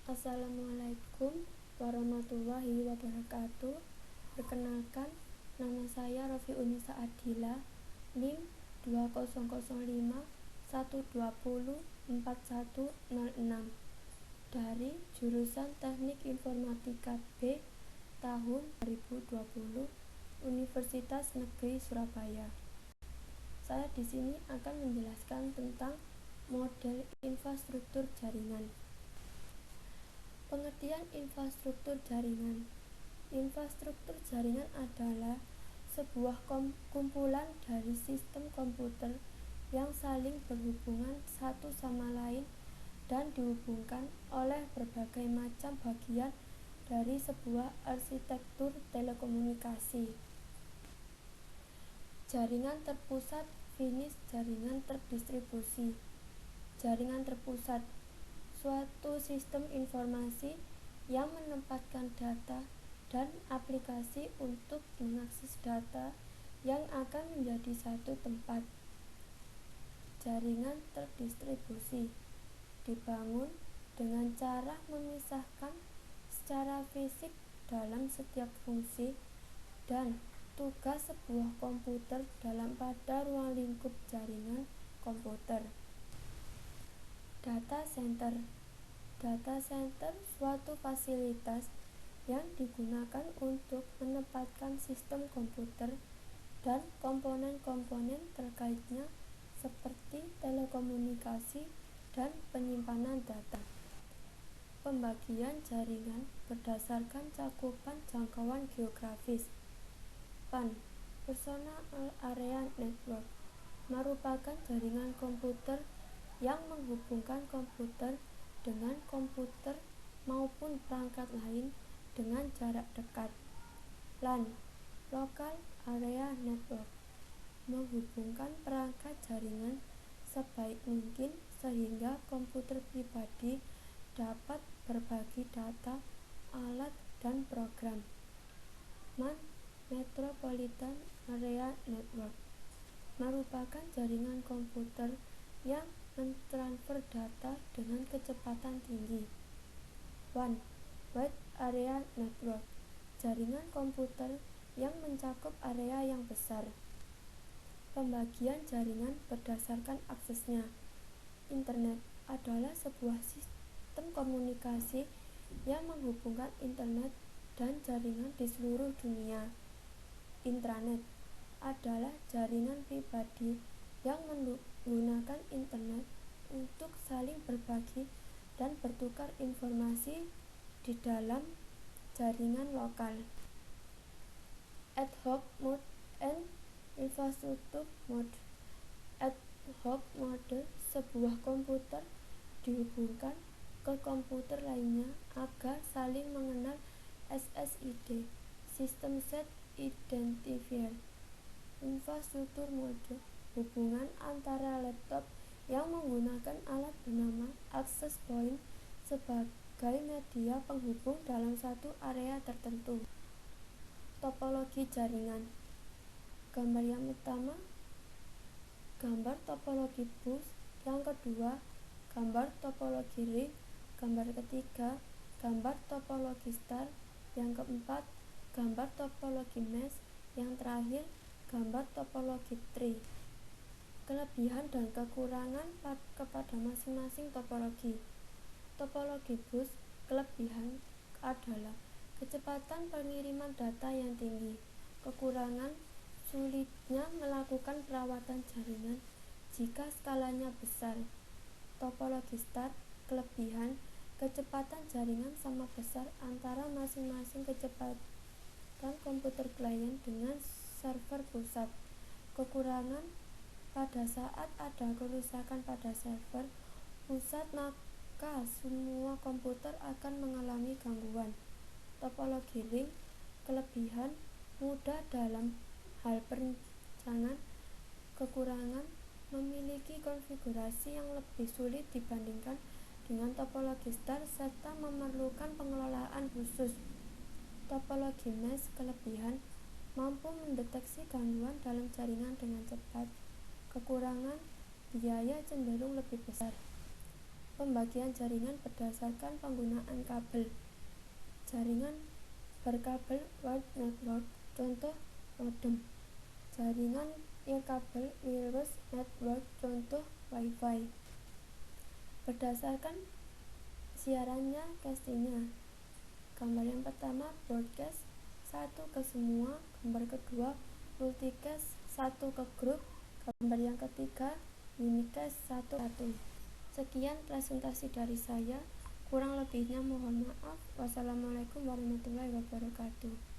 Assalamualaikum warahmatullahi wabarakatuh. Perkenalkan, nama saya Rofiunisa Adila, NIM 200512041006 dari jurusan Teknik Informatika B tahun 2020 Universitas Negeri Surabaya. Saya di sini akan menjelaskan tentang model infrastruktur jaringan. Pengertian infrastruktur jaringan. Infrastruktur jaringan adalah sebuah kumpulan dari sistem komputer yang saling berhubungan satu sama lain dan dihubungkan oleh berbagai macam bagian dari sebuah arsitektur telekomunikasi. Jaringan terpusat, finish jaringan terdistribusi. Jaringan terpusat suatu sistem informasi yang menempatkan data dan aplikasi untuk mengakses data yang akan menjadi satu tempat. Jaringan terdistribusi dibangun dengan cara memisahkan secara fisik dalam setiap fungsi dan tugas sebuah komputer pada ruang lingkup jaringan komputer. Data center. Data center suatu fasilitas yang digunakan untuk menempatkan sistem komputer dan komponen-komponen terkaitnya seperti telekomunikasi dan penyimpanan data. Pembagian jaringan berdasarkan cakupan jangkauan geografis. PAN, Personal Area Network, merupakan jaringan komputer yang menghubungkan komputer dengan komputer maupun perangkat lain dengan jarak dekat. LAN, Local Area Network, menghubungkan perangkat jaringan sebaik mungkin sehingga komputer pribadi dapat berbagi data, alat, dan program. MAN, Metropolitan Area Network, merupakan jaringan komputer yang mentransfer data dengan kecepatan tinggi. WAN, Wide Area Network, jaringan komputer yang mencakup area yang besar. Pembagian jaringan berdasarkan aksesnya. Internet adalah sebuah sistem komunikasi yang menghubungkan internet dan jaringan di seluruh dunia. Intranet adalah jaringan pribadi yang menggunakan internet untuk saling berbagi dan bertukar informasi di dalam jaringan lokal. Ad hoc mode and infrastructure mode. Ad hoc mode, sebuah komputer dihubungkan ke komputer lainnya agar saling mengenal. SSID, System Set Identifier. Infrastruktur mode, hubungan antara laptop yang menggunakan alat bernama access point sebagai media penghubung dalam satu area tertentu. Topologi jaringan. Gambar yang pertama, gambar topologi bus. Yang kedua, gambar topologi ring. Gambar ketiga, gambar topologi star. Yang keempat, gambar topologi mesh. Yang terakhir, gambar topologi tree. Kelebihan dan kekurangan kepada masing-masing topologi. Topologi bus, kelebihan adalah kecepatan pengiriman data yang tinggi. Kekurangan, sulitnya melakukan perawatan jaringan jika skalanya besar. Topologi star, kelebihan, kecepatan jaringan sama besar antara masing-masing kecepatan komputer klien dengan server pusat. Kekurangan, pada saat ada kerusakan pada server pusat maka semua komputer akan mengalami gangguan. Topologi ring, kelebihan, mudah dalam hal perencanaan. Kekurangan, memiliki konfigurasi yang lebih sulit dibandingkan dengan topologi star serta memerlukan pengelolaan khusus. Topologi mesh, kelebihan, mampu mendeteksi gangguan dalam jaringan dengan cepat. Kekurangan, biaya cenderung lebih besar. pembagian jaringan berdasarkan penggunaan kabel. Jaringan berkabel wired network, contoh modem. Jaringan nirkabel wireless network, contoh Wi-Fi. Berdasarkan siarannya, castingnya. Gambar yang pertama broadcast, satu ke semua. Gambar kedua multicast, satu ke grup. Gambar yang ketiga unicast, satu. Sekian presentasi dari saya, kurang lebihnya mohon maaf. Wassalamualaikum warahmatullahi wabarakatuh.